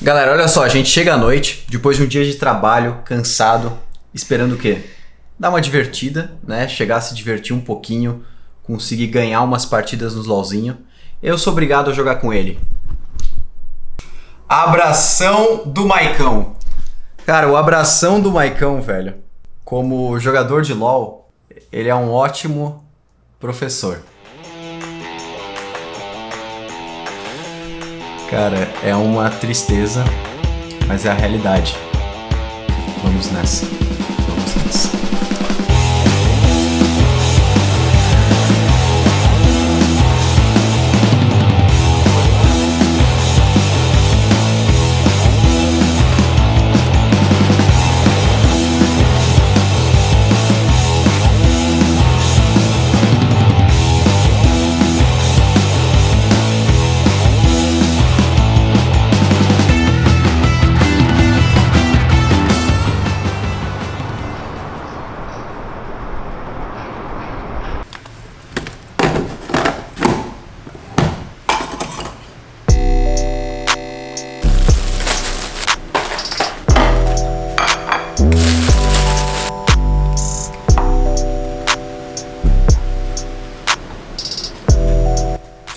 Galera, olha só, a gente chega à noite, depois de um dia de trabalho, cansado, esperando o quê? Dar uma divertida, né? Chegar a se divertir um pouquinho, conseguir ganhar umas partidas nos LOLzinho. Eu sou obrigado a jogar com ele. Abração do Maicão. Cara, o abração do Maicão, velho, como jogador de LOL, ele é um ótimo professor. Cara, é uma tristeza, mas é a realidade. Vamos nessa. Vamos nessa.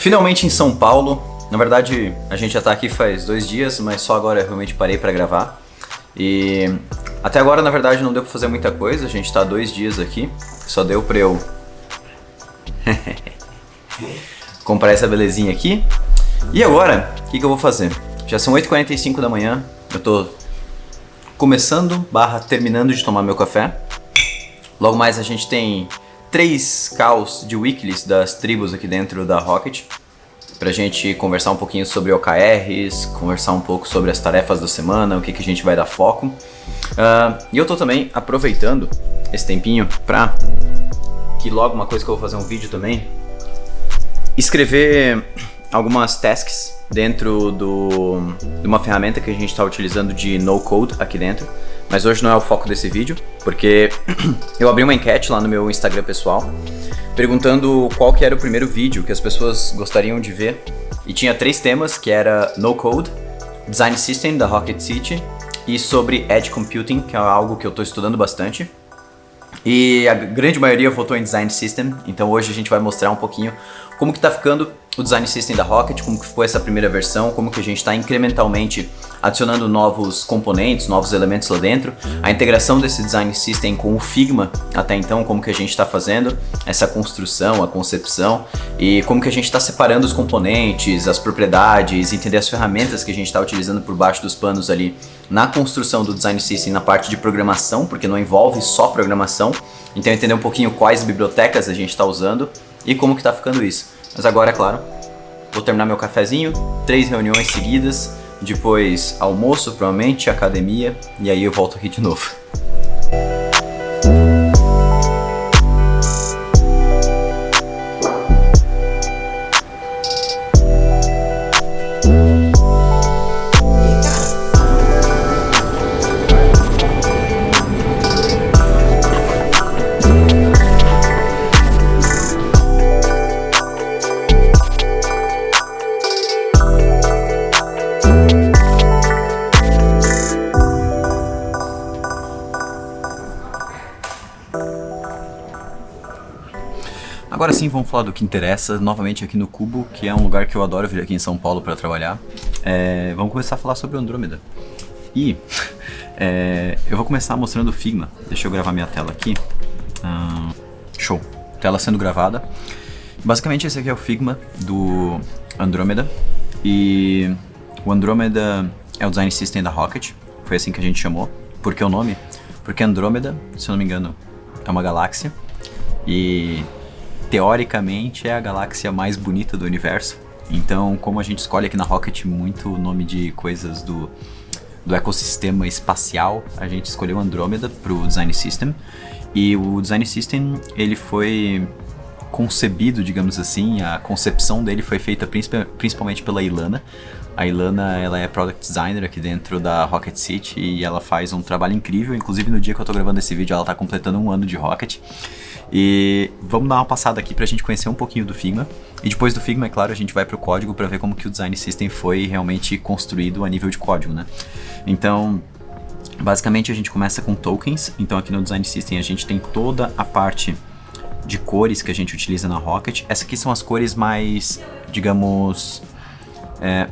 Finalmente em São Paulo. Na verdade, a gente já tá aqui faz 2 dias, mas só agora eu realmente parei pra gravar. E até agora, na verdade, não deu pra fazer muita coisa. A gente tá 2 dias aqui. Só deu pra eu comprar essa belezinha aqui. E agora, o que eu vou fazer? Já são 8h45 da manhã. Eu tô terminando de tomar meu café. Logo mais a gente tem 3 calls de weeklies das tribos aqui dentro da Rocket, pra gente conversar um pouquinho sobre OKRs, conversar um pouco sobre as tarefas da semana, o que a gente vai dar foco. E eu tô também aproveitando esse tempinho pra, que logo uma coisa que eu vou fazer um vídeo também, escrever algumas tasks dentro de uma ferramenta que a gente está utilizando de no code aqui dentro. Mas hoje não é o foco desse vídeo, porque eu abri uma enquete lá no meu Instagram pessoal, perguntando qual que era o primeiro vídeo que as pessoas gostariam de ver. E tinha 3 temas, que era No Code, Design System da Rocket City e sobre Edge Computing, que é algo que eu estou estudando bastante. E a grande maioria votou em Design System, então hoje a gente vai mostrar um pouquinho como que tá ficando o Design System da Rocket, como que ficou essa primeira versão, como que a gente está incrementalmente adicionando novos componentes, novos elementos lá dentro, a integração desse Design System com o Figma até então, como que a gente está fazendo essa construção, a concepção, e como que a gente está separando os componentes, as propriedades, entender as ferramentas que a gente está utilizando por baixo dos panos ali na construção do Design System, na parte de programação, porque não envolve só programação, então entender um pouquinho quais bibliotecas a gente está usando e como que está ficando isso. Mas agora, é claro, vou terminar meu cafezinho, 3 reuniões seguidas, depois almoço, provavelmente, academia, e aí eu volto aqui de novo. Agora sim, vamos falar do que interessa, novamente aqui no Cubo, que é um lugar que eu adoro vir aqui em São Paulo para trabalhar. Vamos começar a falar sobre o Andromeda. E eu vou começar mostrando o Figma. Deixa eu gravar minha tela aqui. Show. Tela sendo gravada. Basicamente esse aqui é o Figma do Andromeda. E o Andromeda é o Design System da Rocket. Foi assim que a gente chamou. Por que o nome? Porque Andromeda, se eu não me engano, é uma galáxia. E teoricamente é a galáxia mais bonita do universo. Então, como a gente escolhe aqui na Rocket muito o nome de coisas do ecossistema espacial, a gente escolheu Andromeda para o Design System. E o Design System, ele foi concebido, digamos assim, a concepção dele foi feita principalmente pela Ilana. A Ilana, ela é Product Designer aqui dentro da Rocket City e ela faz um trabalho incrível. Inclusive, no dia que eu tô gravando esse vídeo, ela tá completando 1 ano de Rocket. E vamos dar uma passada aqui pra gente conhecer um pouquinho do Figma. E depois do Figma, é claro, a gente vai pro código para ver como que o Design System foi realmente construído a nível de código, né? Então, basicamente a gente começa com tokens. Então aqui no Design System a gente tem toda a parte de cores que a gente utiliza na Rocket. Essas aqui são as cores mais, digamos,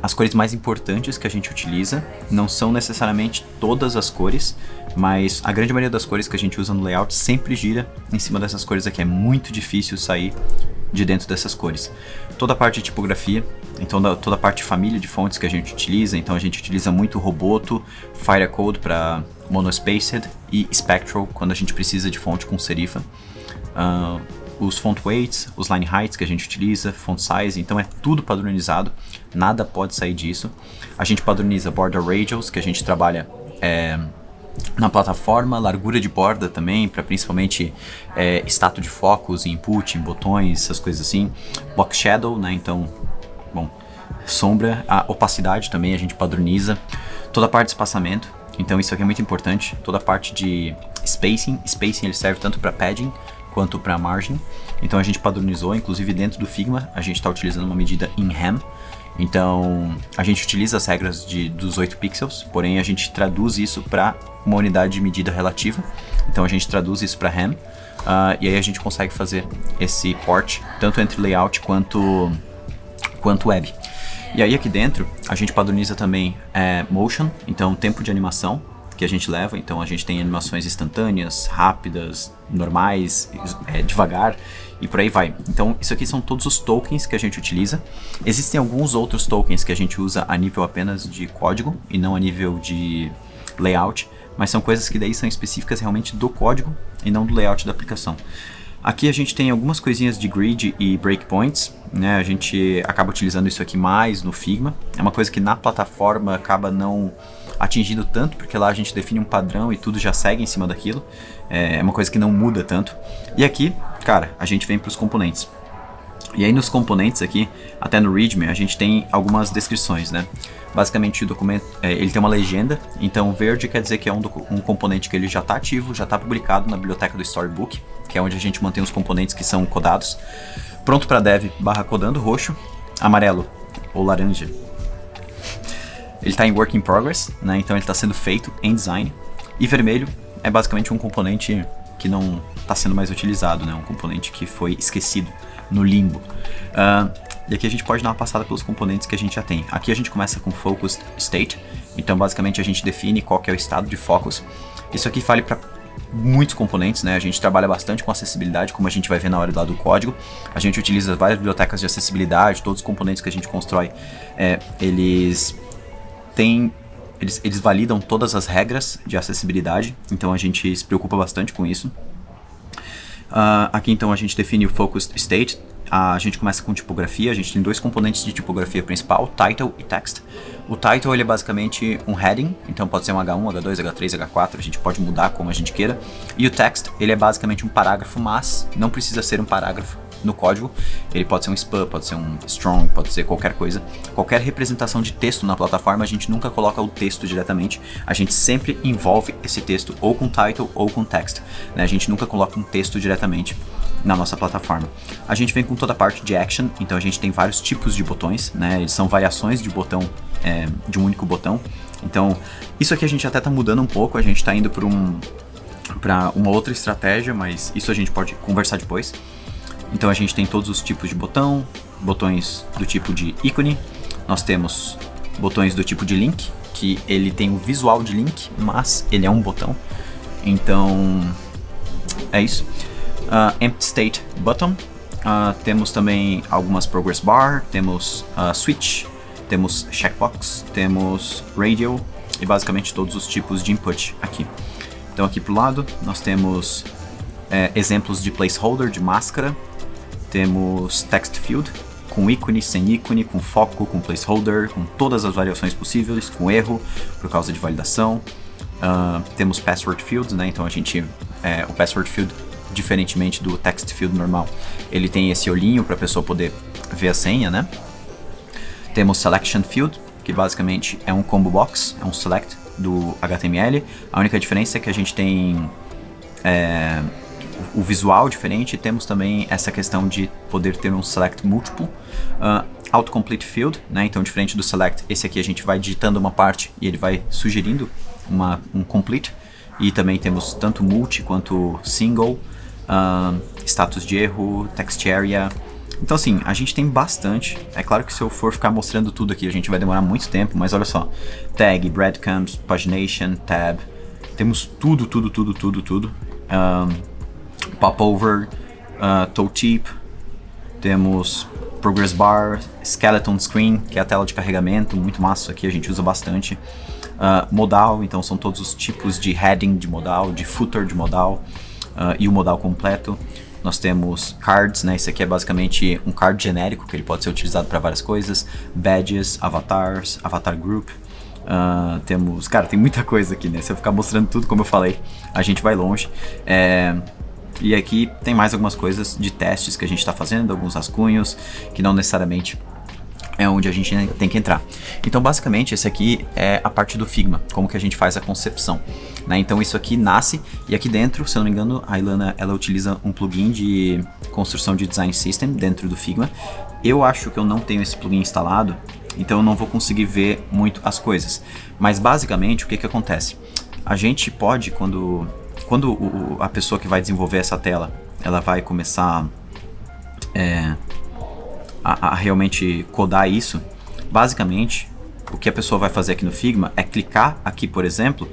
as cores mais importantes que a gente utiliza. Não são necessariamente todas as cores, mas a grande maioria das cores que a gente usa no layout sempre gira em cima dessas cores aqui. É muito difícil sair de dentro dessas cores. Toda a parte de tipografia, então toda a parte de família de fontes que a gente utiliza. Então a gente utiliza muito Roboto, Firecode para monospaced e Spectral quando a gente precisa de fonte com serifa. Os font weights, os line heights que a gente utiliza, font size, então é tudo padronizado, nada pode sair disso. A gente padroniza border radials, que a gente trabalha na plataforma, largura de borda também, para principalmente status de focos, input, em botões, essas coisas assim. Box shadow, né, então, bom, sombra, a opacidade também a gente padroniza. Toda a parte de espaçamento, então isso aqui é muito importante. Toda a parte de spacing ele serve tanto para padding quanto para margem. Então a gente padronizou, inclusive dentro do Figma, a gente está utilizando uma medida in ham. Então a gente utiliza as regras dos 8 pixels, porém a gente traduz isso para uma unidade de medida relativa. Então a gente traduz isso para ham, e aí a gente consegue fazer esse port tanto entre layout quanto web. E aí aqui dentro a gente padroniza também motion, então tempo de animação que a gente leva. Então a gente tem animações instantâneas, rápidas, normais, devagar e por aí vai. Então isso aqui são todos os tokens que a gente utiliza. Existem alguns outros tokens que a gente usa a nível apenas de código e não a nível de layout, mas são coisas que daí são específicas realmente do código e não do layout da aplicação. Aqui a gente tem algumas coisinhas de grid e breakpoints, né? A gente acaba utilizando isso aqui mais no Figma. É uma coisa que na plataforma acaba não atingindo tanto, porque lá a gente define um padrão e tudo já segue em cima daquilo. É uma coisa que não muda tanto. E aqui, cara, a gente vem para os componentes. E aí nos componentes aqui, até no README, a gente tem algumas descrições, né? Basicamente o documento, ele tem uma legenda, então verde quer dizer que é um componente que ele já está ativo, já está publicado na biblioteca do Storybook, que é onde a gente mantém os componentes que são codados. Pronto para dev /codando, roxo, amarelo ou laranja. Ele está em work in progress, né? Então ele está sendo feito em design. E vermelho é basicamente um componente que não está sendo mais utilizado, né? Um componente que foi esquecido no limbo. E aqui a gente pode dar uma passada pelos componentes que a gente já tem. Aqui a gente começa com Focused State, então basicamente a gente define qual que é o estado de focus. Isso aqui vale para muitos componentes, né? A gente trabalha bastante com acessibilidade, como a gente vai ver na hora lá do código. A gente utiliza várias bibliotecas de acessibilidade, todos os componentes que a gente constrói, eles validam todas as regras de acessibilidade, então a gente se preocupa bastante com isso. Aqui então a gente define o Focused State. A gente começa com tipografia. A gente tem dois componentes de tipografia principal, Title e Text. O Title ele é basicamente um heading, então pode ser um H1, H2, H3, H4, a gente pode mudar como a gente queira. E o Text ele é basicamente um parágrafo, mas não precisa ser um parágrafo no código. Ele pode ser um span, pode ser um strong, pode ser qualquer coisa. Qualquer representação de texto na plataforma, a gente nunca coloca o texto diretamente, a gente sempre envolve esse texto ou com title ou com text, né? A gente nunca coloca um texto diretamente na nossa plataforma. A gente vem com toda a parte de action, então a gente tem vários tipos de botões, né? Eles são variações de botão, de um único botão. Então isso aqui a gente até está mudando um pouco, a gente está indo para uma outra estratégia, mas isso a gente pode conversar depois. Então a gente tem todos os tipos de botão, botões do tipo de ícone, nós temos botões do tipo de link, que ele tem o visual de link, mas ele é um botão, então é isso. Empty State Button, temos também algumas Progress Bar, temos Switch, temos Checkbox, temos Radio e basicamente todos os tipos de input aqui. Então aqui pro lado nós temos exemplos de placeholder, de máscara. Temos text field, com ícone, sem ícone, com foco, com placeholder, com todas as variações possíveis, com erro, por causa de validação. Temos password fields, né? Então a gente, o password field, diferentemente do text field normal, ele tem esse olhinho para a pessoa poder ver a senha, né? Temos selection field, que basicamente é um combo box, é um select do HTML. A única diferença é que a gente tem o visual diferente, temos também essa questão de poder ter um select múltiplo, autocomplete field, né? Então diferente do select, esse aqui a gente vai digitando uma parte e ele vai sugerindo um complete, e também temos tanto multi quanto single, status de erro, text area. Então assim, a gente tem bastante. É claro que se eu for ficar mostrando tudo aqui a gente vai demorar muito tempo, mas olha só, tag, breadcrumbs, pagination, tab, temos tudo. Popover, tooltip, temos progress bar, skeleton screen, que é a tela de carregamento, muito massa, aqui a gente usa bastante. Modal, então são todos os tipos de heading de modal, de footer de modal, e o modal completo. Nós temos cards, né? Esse aqui é basicamente um card genérico, que ele pode ser utilizado para várias coisas. Badges, avatars, avatar group. Temos... Cara, tem muita coisa aqui, né? Se eu ficar mostrando tudo, como eu falei, a gente vai longe. E aqui tem mais algumas coisas de testes que a gente está fazendo, alguns rascunhos, que não necessariamente é onde a gente tem que entrar. Então, basicamente, esse aqui é a parte do Figma, como que a gente faz a concepção, né? Então, isso aqui nasce, e aqui dentro, se eu não me engano, a Ilana, ela utiliza um plugin de construção de design system dentro do Figma. Eu acho que eu não tenho esse plugin instalado, então eu não vou conseguir ver muito as coisas. Mas, basicamente, o que que acontece? A gente pode, quando a pessoa que vai desenvolver essa tela, ela vai começar a realmente codar isso, basicamente, o que a pessoa vai fazer aqui no Figma é clicar aqui, por exemplo,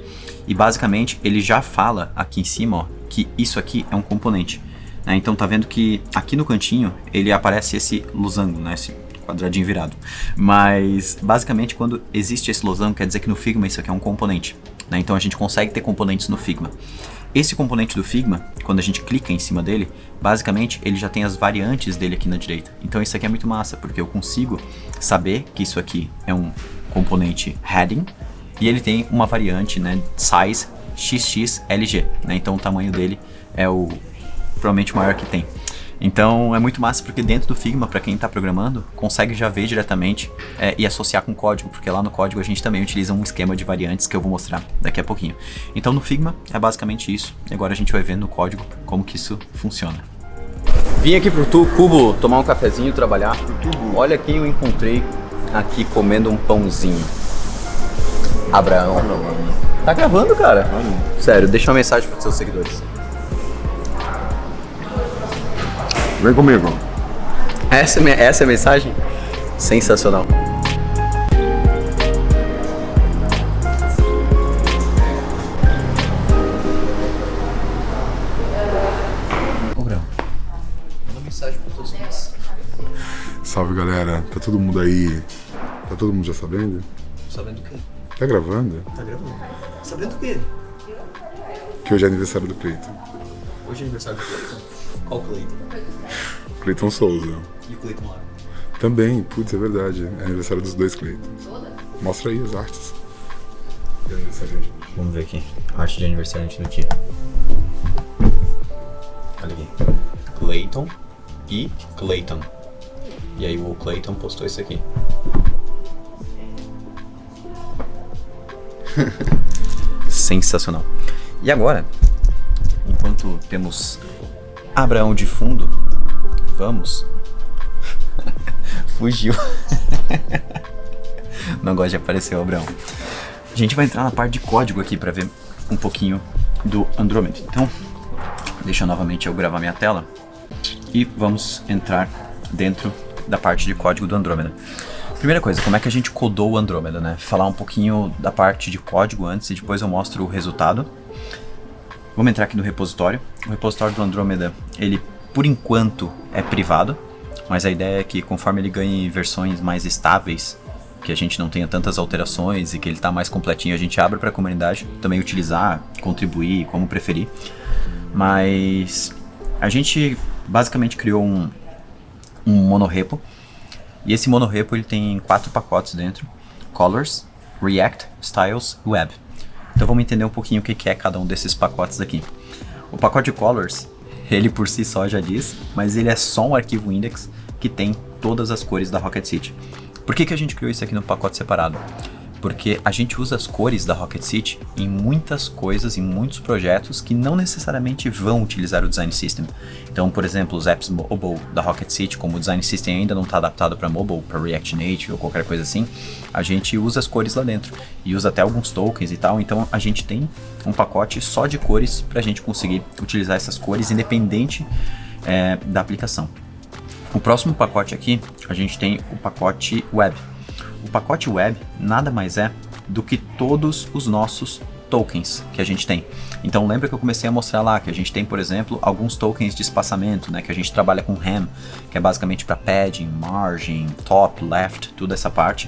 e basicamente ele já fala aqui em cima, ó, que isso aqui é um componente, né? Então tá vendo que aqui no cantinho ele aparece esse losango, né? Esse quadradinho virado. Mas basicamente quando existe esse losango quer dizer que no Figma isso aqui é um componente, né? Então a gente consegue ter componentes no Figma. Esse componente do Figma, quando a gente clica em cima dele, basicamente ele já tem as variantes dele aqui na direita. Então isso aqui é muito massa, porque eu consigo saber que isso aqui é um componente heading e ele tem uma variante, né, size XXLG, né? Então o tamanho dele é o provavelmente o maior que tem. Então é muito massa porque dentro do Figma, para quem está programando, consegue já ver diretamente e associar com código, porque lá no código a gente também utiliza um esquema de variantes que eu vou mostrar daqui a pouquinho. Então no Figma é basicamente isso, e agora a gente vai ver no código como que isso funciona. Vim aqui pro Cubo tomar um cafezinho, trabalhar. Olha quem eu encontrei aqui comendo um pãozinho. Abraão. Tá gravando, cara? Sério, deixa uma mensagem para os seus seguidores. Vem comigo. Essa é a mensagem? Sensacional. Ô, Brão, manda mensagem pra todos nós. Salve, galera. Tá todo mundo aí? Tá todo mundo já sabendo? Sabendo o quê? Tá gravando? Tá gravando. Sabendo o quê? Que hoje é aniversário do Cleiton. Hoje é aniversário do Cleiton? Qual Cleiton? Cleiton Souza. E o Cleiton lá? Também, putz, é verdade. É aniversário dos dois Cleitons. Mostra aí as artes. E aniversariante do dia. Vamos ver aqui. Arte de aniversariante do dia. Olha aqui. Cleiton e Cleiton. E aí o Cleiton postou isso aqui. Sensacional. E agora, enquanto temos Abraão de fundo, vamos. Fugiu. Não gosta de aparecer o Abraão. A gente vai entrar na parte de código aqui para ver um pouquinho do Andromeda. Então, deixa novamente eu gravar minha tela e vamos entrar dentro da parte de código do Andromeda. Primeira coisa, como é que a gente codou o Andromeda, né? Falar um pouquinho da parte de código antes e depois eu mostro o resultado. Vamos entrar aqui no repositório. O repositório do Andromeda, ele por enquanto é privado, mas a ideia é que conforme ele ganhe versões mais estáveis, que a gente não tenha tantas alterações e que ele está mais completinho, a gente abre para a comunidade também utilizar, contribuir, como preferir. Mas a gente basicamente criou um monorepo, e esse monorepo ele tem 4 pacotes dentro: Colors, React, Styles e Web. Então vamos entender um pouquinho o que é cada um desses pacotes aqui. O pacote de Colors, ele por si só já diz, mas ele é só um arquivo index que tem todas as cores da Rocket City. Por que a gente criou isso aqui no pacote separado? porque a gente usa as cores da Rocket City em muitas coisas, em muitos projetos que não necessariamente vão utilizar o Design System. Então, por exemplo, os apps mobile da Rocket City, como o Design System ainda não está adaptado para mobile, para React Native ou qualquer coisa assim, a gente usa as cores lá dentro e usa até alguns tokens e tal. Então, a gente tem um pacote só de cores para a gente conseguir utilizar essas cores independente da aplicação. O próximo pacote aqui, a gente tem o pacote Web. O pacote Web nada mais é do que todos os nossos tokens que a gente tem. Então lembra que eu comecei a mostrar lá que a gente tem, por exemplo, alguns tokens de espaçamento, né, que a gente trabalha com ham, que é basicamente para padding, margin, top, left, toda essa parte.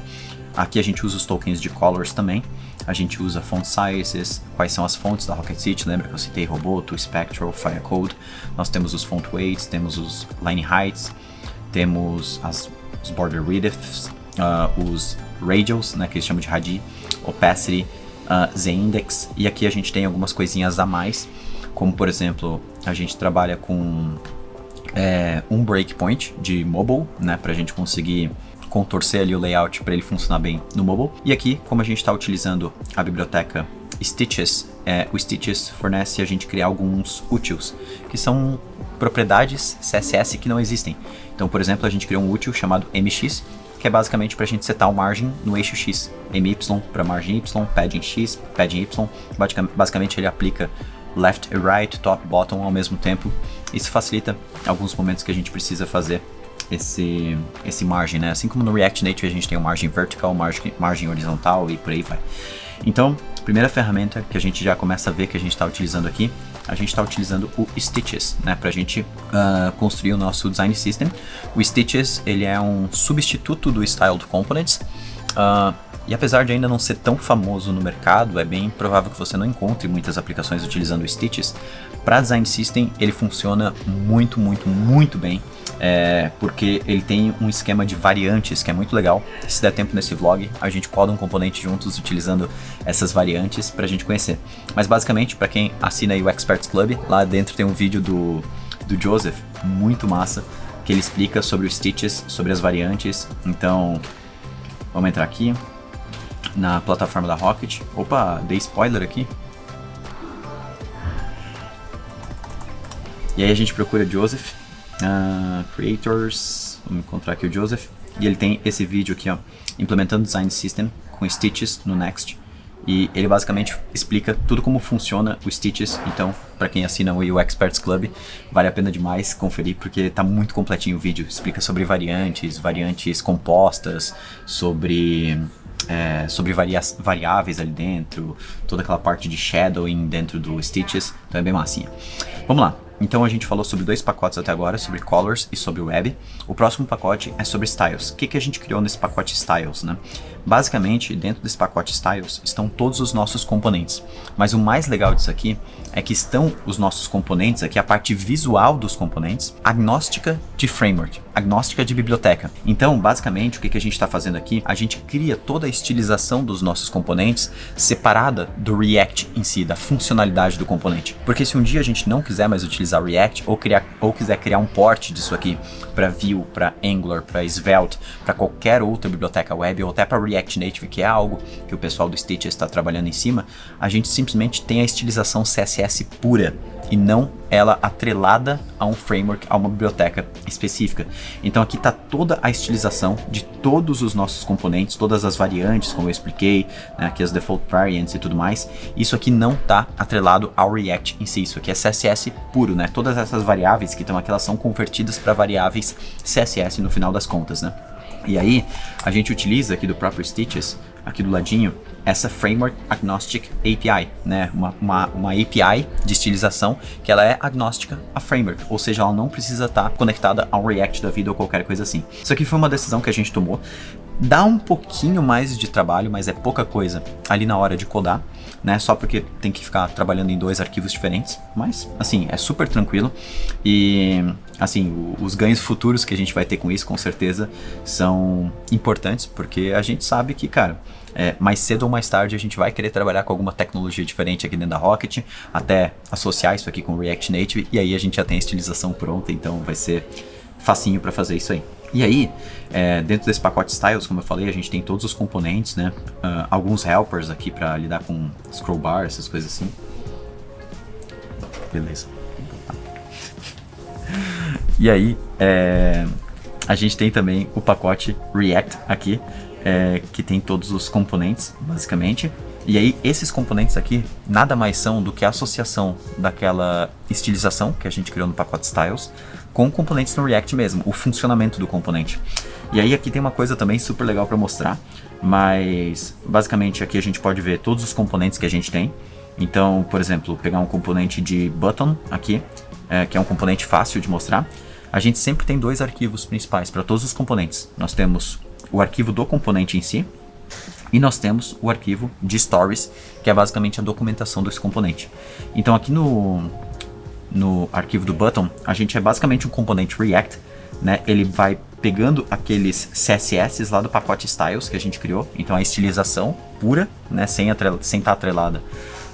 Aqui a gente usa os tokens de colors também. A gente usa font sizes, quais são as fontes da Rocket City, lembra que eu citei Roboto, Spectral, Firecode. Nós temos os font weights, temos os line heights, temos os border widths, os radials, né, que eles chamam de radi, opacity, z-index, e aqui a gente tem algumas coisinhas a mais, como por exemplo, a gente trabalha com um breakpoint de mobile, né, para a gente conseguir contorcer ali o layout para ele funcionar bem no mobile. E aqui, como a gente está utilizando a biblioteca Stitches, o Stitches fornece a gente criar alguns utils, que são propriedades CSS que não existem. Então, por exemplo, a gente criou um util chamado MX, que é basicamente para a gente setar o margem no eixo X. MY para margem Y, padding X, padding Y. Basicamente ele aplica left e right, top, bottom ao mesmo tempo. Isso facilita alguns momentos que a gente precisa fazer esse margem, né? Assim como no React Native a gente tem o margem vertical, margem horizontal e por aí vai. Então, primeira ferramenta que a gente já começa a ver que a gente está utilizando aqui, a gente está utilizando o Stitches, né, para a gente construir o nosso Design System. O Stitches, ele é um substituto do Styled Components, e apesar de ainda não ser tão famoso no mercado, é bem provável que você não encontre muitas aplicações utilizando o Stitches. Para Design System, ele funciona muito, muito, muito bem, porque ele tem um esquema de variantes que é muito legal. Se der tempo nesse vlog, a gente coda um componente juntos utilizando essas variantes para a gente conhecer. Mas basicamente, para quem assina aí o Experts Club, lá dentro tem um vídeo do Joseph, muito massa, que ele explica sobre os Stitches, sobre as variantes. Então, vamos entrar aqui na plataforma da Rocket. Opa, dei spoiler aqui. E aí a gente procura Joseph, Creators, vamos encontrar aqui o Joseph, e ele tem esse vídeo aqui, ó, implementando Design System com Stitches no Next, e ele basicamente explica tudo como funciona o Stitches. Então, para quem assina o Experts Club, vale a pena demais conferir, porque tá muito completinho o vídeo, explica sobre variantes compostas, sobre variáveis ali dentro, toda aquela parte de shadowing dentro do Stitches, então é bem massinha. Vamos lá. Então a gente falou sobre 2 pacotes até agora, sobre Colors e sobre Web. O próximo pacote é sobre Styles. O que a gente criou nesse pacote Styles, né? Basicamente, dentro desse pacote Styles estão todos os nossos componentes. Mas o mais legal disso aqui é que estão os nossos componentes, aqui a parte visual dos componentes, agnóstica de framework, agnóstica de biblioteca. Então, basicamente, o que a gente está fazendo aqui? A gente cria toda a estilização dos nossos componentes separada do React em si, da funcionalidade do componente. Porque se um dia a gente não quiser mais utilizar React ou quiser criar um port disso aqui para Vue, para Angular, para Svelte, para qualquer outra biblioteca web ou até para React Native, que é algo que o pessoal do Stitches está trabalhando em cima, a gente simplesmente tem a estilização CSS pura e não ela atrelada a um framework, a uma biblioteca específica. Então aqui está toda a estilização de todos os nossos componentes, todas as variantes, como eu expliquei, né, aqui as default variants e tudo mais. Isso aqui não está atrelado ao React em si, isso aqui é CSS puro, né? Todas essas variáveis que estão aqui, elas são convertidas para variáveis CSS no final das contas, né? E aí, a gente utiliza aqui do próprio Stitches, aqui do ladinho, essa Framework Agnostic API, né? Uma API de estilização que ela é agnóstica a Framework, ou seja, ela não precisa estar conectada ao React da vida ou qualquer coisa assim. Isso aqui foi uma decisão que a gente tomou. Dá um pouquinho mais de trabalho, mas é pouca coisa ali na hora de codar, né? Só porque tem que ficar trabalhando em 2 arquivos diferentes, mas assim, é super tranquilo e assim, os ganhos futuros que a gente vai ter com isso, com certeza, são importantes, porque a gente sabe que, cara, mais cedo ou mais tarde a gente vai querer trabalhar com alguma tecnologia diferente aqui dentro da Rocket, até associar isso aqui com o React Native, e aí a gente já tem a estilização pronta, então vai ser facinho para fazer isso aí. E aí, dentro desse pacote Styles, como eu falei, a gente tem todos os componentes, né? Alguns helpers aqui para lidar com scroll bar, essas coisas assim. Beleza. E aí, a gente tem também o pacote React aqui, que tem todos os componentes, basicamente. E aí, esses componentes aqui nada mais são do que a associação daquela estilização que a gente criou no pacote Styles com componentes no React mesmo, o funcionamento do componente. E aí, aqui tem uma coisa também super legal para mostrar, mas basicamente aqui a gente pode ver todos os componentes que a gente tem. Então, por exemplo, pegar um componente de button aqui, que é um componente fácil de mostrar. A gente sempre tem dois arquivos principais para todos os componentes. Nós temos o arquivo do componente em si, e nós temos o arquivo de stories, que é basicamente a documentação desse componente. Então aqui no arquivo do button, a gente é basicamente um componente React, né? Ele vai pegando aqueles CSS lá do pacote Styles que a gente criou, então a estilização pura, né? Sem estar atrelada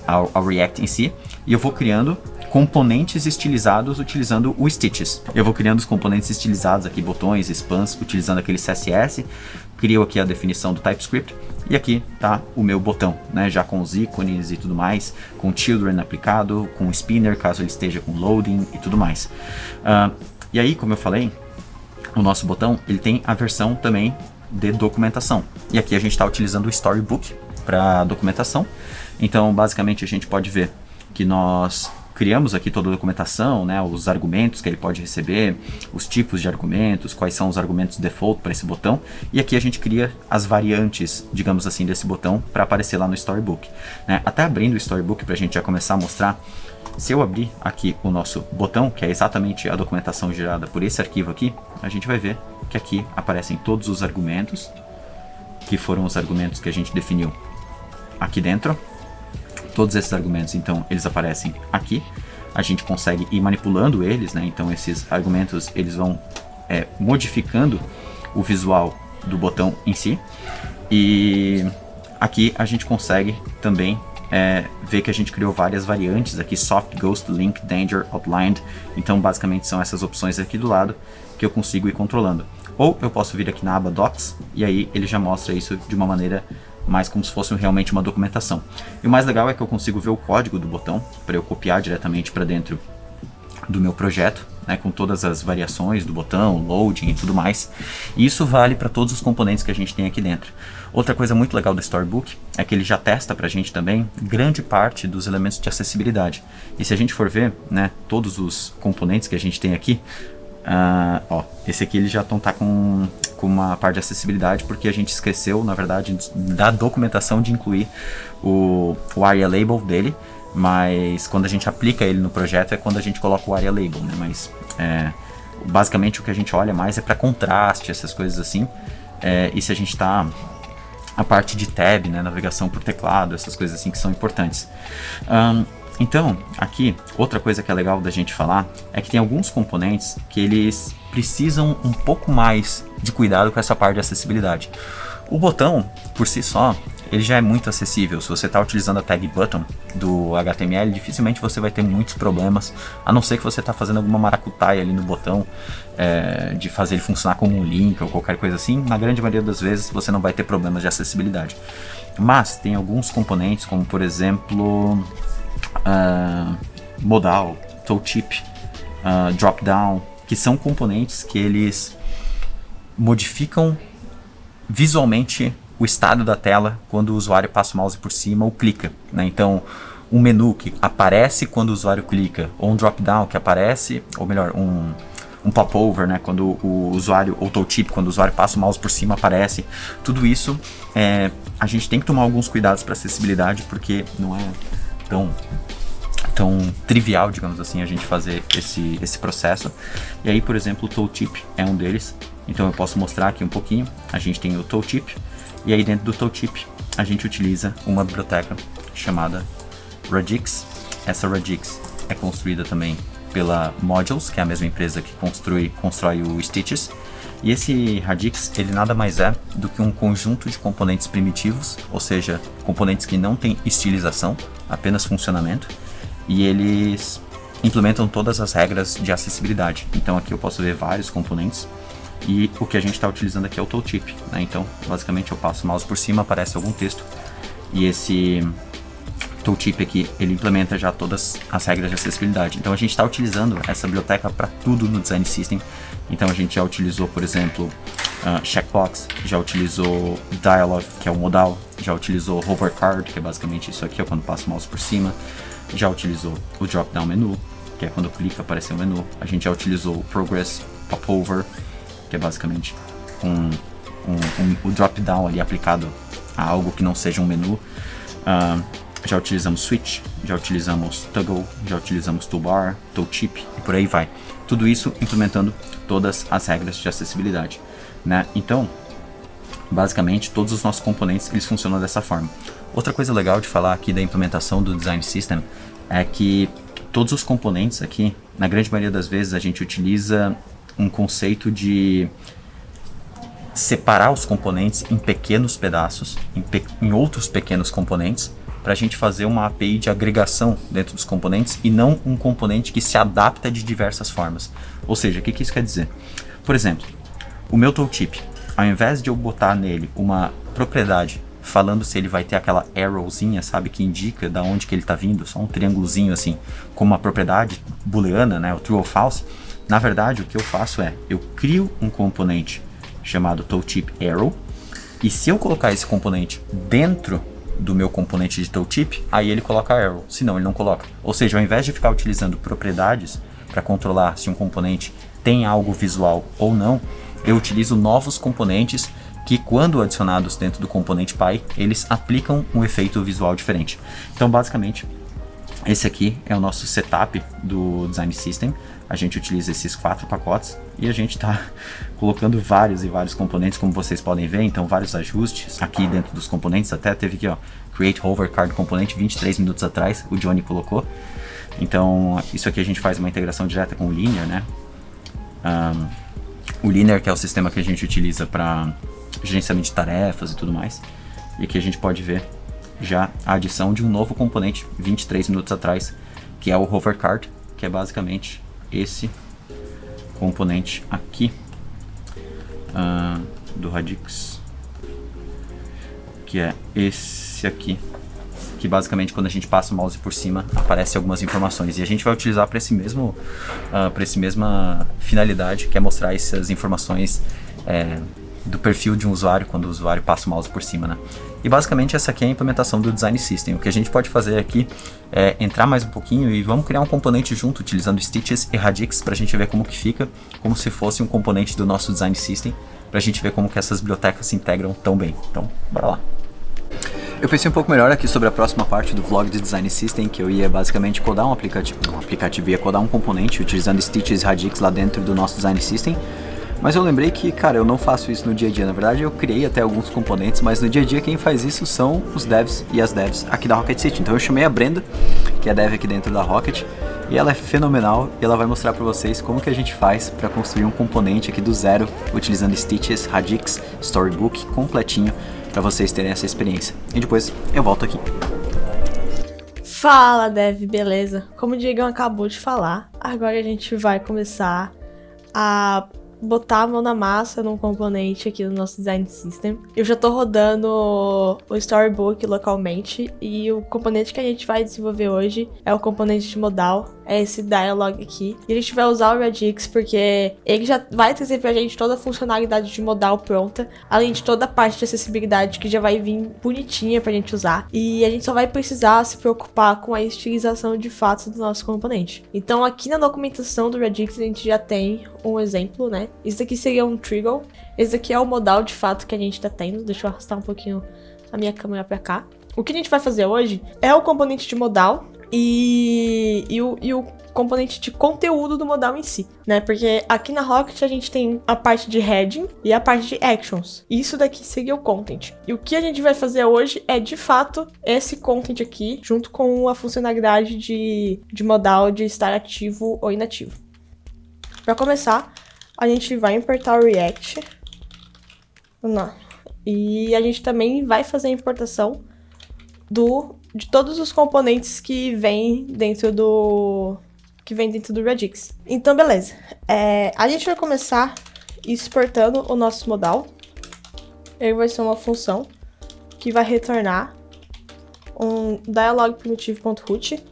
ao React em si, e eu vou criando componentes estilizados utilizando o Stitches. Eu vou criando os componentes estilizados aqui, botões, spans, utilizando aquele CSS, crio aqui a definição do TypeScript, e aqui tá o meu botão, né, já com os ícones e tudo mais, com o children aplicado, com o spinner, caso ele esteja com loading e tudo mais. E aí, como eu falei, o nosso botão, ele tem a versão também de documentação. E aqui a gente está utilizando o Storybook para documentação. Então, basicamente, a gente pode ver que nós criamos aqui toda a documentação, né, os argumentos que ele pode receber, os tipos de argumentos, quais são os argumentos default para esse botão, e aqui a gente cria as variantes, digamos assim, desse botão para aparecer lá no Storybook. Né? Até abrindo o Storybook para a gente já começar a mostrar, se eu abrir aqui o nosso botão, que é exatamente a documentação gerada por esse arquivo aqui, a gente vai ver que aqui aparecem todos os argumentos, que foram os argumentos que a gente definiu aqui dentro. Todos esses argumentos, então, eles aparecem aqui. A gente consegue ir manipulando eles, né? Então, esses argumentos, eles vão modificando o visual do botão em si. E aqui a gente consegue também ver que a gente criou várias variantes aqui, Soft, Ghost, Link, Danger, Outlined. Então, basicamente, são essas opções aqui do lado que eu consigo ir controlando. Ou eu posso vir aqui na aba Docs, e aí ele já mostra isso de uma maneira mais como se fosse realmente uma documentação. E o mais legal é que eu consigo ver o código do botão para eu copiar diretamente para dentro do meu projeto, né, com todas as variações do botão, loading e tudo mais. E isso vale para todos os componentes que a gente tem aqui dentro. Outra coisa muito legal do Storybook é que ele já testa para a gente também grande parte dos elementos de acessibilidade. E se a gente for ver, né, todos os componentes que a gente tem aqui, esse aqui ele já tá com uma parte de acessibilidade, porque a gente esqueceu, na verdade, da documentação de incluir o ARIA Label dele, mas quando a gente aplica ele no projeto é quando a gente coloca o ARIA Label, né? Mas basicamente o que a gente olha mais é para contraste, essas coisas assim, e se a gente tá a parte de tab, né, navegação por teclado, essas coisas assim que são importantes. Então, aqui, outra coisa que é legal da gente falar é que tem alguns componentes que eles precisam um pouco mais de cuidado com essa parte de acessibilidade. O botão, por si só, ele já é muito acessível. Se você está utilizando a tag button do HTML, dificilmente você vai ter muitos problemas, a não ser que você está fazendo alguma maracutaia ali no botão, de fazer ele funcionar como um link ou qualquer coisa assim. Na grande maioria das vezes você não vai ter problemas de acessibilidade. Mas tem alguns componentes, como por exemplo modal, tooltip, dropdown, que são componentes que eles modificam visualmente o estado da tela quando o usuário passa o mouse por cima ou clica, né? Então, um menu que aparece quando o usuário clica, ou um dropdown que aparece, ou melhor, um popover, né? Quando o usuário, ou tooltip, quando o usuário passa o mouse por cima, aparece. Tudo isso, a gente tem que tomar alguns cuidados para acessibilidade, porque não é tão trivial, digamos assim, a gente fazer esse processo. E aí, por exemplo, o tooltip é um deles. Então eu posso mostrar aqui um pouquinho. A gente tem o tooltip, e aí dentro do tooltip a gente utiliza uma biblioteca chamada Radix. Essa Radix é construída também pela Modules, que é a mesma empresa que constrói o Stitches. E esse Radix, ele nada mais é do que um conjunto de componentes primitivos, ou seja, componentes que não têm estilização, apenas funcionamento, e eles implementam todas as regras de acessibilidade. Então aqui eu posso ver vários componentes, E o que a gente está utilizando aqui é o tooltip, né? Então, basicamente, eu passo o mouse por cima, aparece algum texto, e esse tooltip aqui, ele implementa já todas as regras de acessibilidade. Então, a gente está utilizando essa biblioteca para tudo no Design System. Então, a gente já utilizou, por exemplo, checkbox, já utilizou dialog, que é o modal, já utilizou hover card, que é basicamente isso aqui, é quando passo o mouse por cima, já utilizou o drop down menu, que é quando clica aparecer o menu, a gente já utilizou o progress, popover, que é basicamente o drop down ali aplicado a algo que não seja um menu. Já utilizamos switch, já utilizamos toggle, já utilizamos toolbar, tooltip e por aí vai. Tudo isso implementando todas as regras de acessibilidade, né? Então, basicamente, todos os nossos componentes eles funcionam dessa forma. Outra coisa legal de falar aqui da implementação do Design System é que todos os componentes aqui, na grande maioria das vezes, a gente utiliza um conceito de separar os componentes em pequenos pedaços, em outros pequenos componentes, para a gente fazer uma API de agregação dentro dos componentes e não um componente que se adapta de diversas formas. Ou seja, o que isso quer dizer? Por exemplo, o meu tooltip, ao invés de eu botar nele uma propriedade falando se ele vai ter aquela arrowzinha, sabe, que indica da onde que ele está vindo, só um triângulozinho assim, como uma propriedade booleana, né, o true ou false, na verdade o que eu faço é, eu crio um componente chamado tooltip arrow, e se eu colocar esse componente dentro do meu componente de tooltip, aí ele coloca arrow, senão ele não coloca. Ou seja, ao invés de ficar utilizando propriedades para controlar se um componente tem algo visual ou não, eu utilizo novos componentes que, quando adicionados dentro do componente Py, eles aplicam um efeito visual diferente. Então, basicamente, esse aqui é o nosso setup do Design System. A gente utiliza esses 4 pacotes e a gente está colocando vários e vários componentes, como vocês podem ver. Então, vários ajustes aqui dentro dos componentes. Até teve aqui, ó, Create Hover Card Component, 23 minutos atrás, o Johnny colocou. Então, isso aqui a gente faz uma integração direta com o Linear, né? O Linear, que é o sistema que a gente utiliza para gerenciamento de tarefas e tudo mais. E aqui a gente pode ver já a adição de um novo componente 23 minutos atrás, que é o Hover Card, que é basicamente esse componente aqui do Radix, que é esse aqui, que basicamente quando a gente passa o mouse por cima aparece algumas informações, e a gente vai utilizar para esse mesmo para essa mesma finalidade, que é mostrar essas informações do perfil de um usuário quando o usuário passa o mouse por cima, né? E basicamente essa aqui é a implementação do Design System. O que a gente pode fazer aqui é entrar mais um pouquinho e vamos criar um componente junto utilizando Stitches e Radix para a gente ver como que fica, como se fosse um componente do nosso Design System, para a gente ver como que essas bibliotecas se integram tão bem. Então, bora lá. Eu pensei um pouco melhor aqui sobre a próxima parte do vlog de Design System, que eu ia basicamente codar um aplicativo, ia codar um componente utilizando Stitches e Radix lá dentro do nosso Design System. Mas eu lembrei que, cara, eu não faço isso no dia a dia. Na verdade, eu criei até alguns componentes, mas no dia a dia quem faz isso são os devs e as devs aqui da Rocket City. Então eu chamei a Brenda, que é dev aqui dentro da Rocket, e ela é fenomenal e ela vai mostrar para vocês como que a gente faz para construir um componente aqui do zero, utilizando Stitches, Radix, Storybook completinho, para vocês terem essa experiência. E depois eu volto aqui. Fala, dev, beleza? Como o Diegão acabou de falar, agora a gente vai começar a botar a mão na massa num componente aqui do nosso Design System. Eu já tô rodando o Storybook localmente e o componente que a gente vai desenvolver hoje é o componente de modal, é esse dialog aqui. E a gente vai usar o Radix porque ele já vai trazer pra gente toda a funcionalidade de modal pronta, além de toda a parte de acessibilidade que já vai vir bonitinha pra gente usar. E a gente só vai precisar se preocupar com a estilização de fato do nosso componente. Então aqui na documentação do Radix a gente já tem um exemplo, né? Isso daqui seria um trigger. Esse aqui é o modal de fato que a gente tá tendo. Deixa eu arrastar um pouquinho a minha câmera pra cá. O que a gente vai fazer hoje é o componente de modal e o componente de conteúdo do modal em si, né? Porque aqui na Rocket a gente tem a parte de heading e a parte de actions. Isso daqui seria o content. E o que a gente vai fazer hoje é, de fato, esse content aqui, junto com a funcionalidade de modal de estar ativo ou inativo. Para começar, a gente vai importar o React. E a gente também vai fazer a importação de todos os componentes que vem dentro do Radix. Então, beleza. A gente vai começar exportando o nosso modal. Ele vai ser uma função que vai retornar um dialogprimitive.root,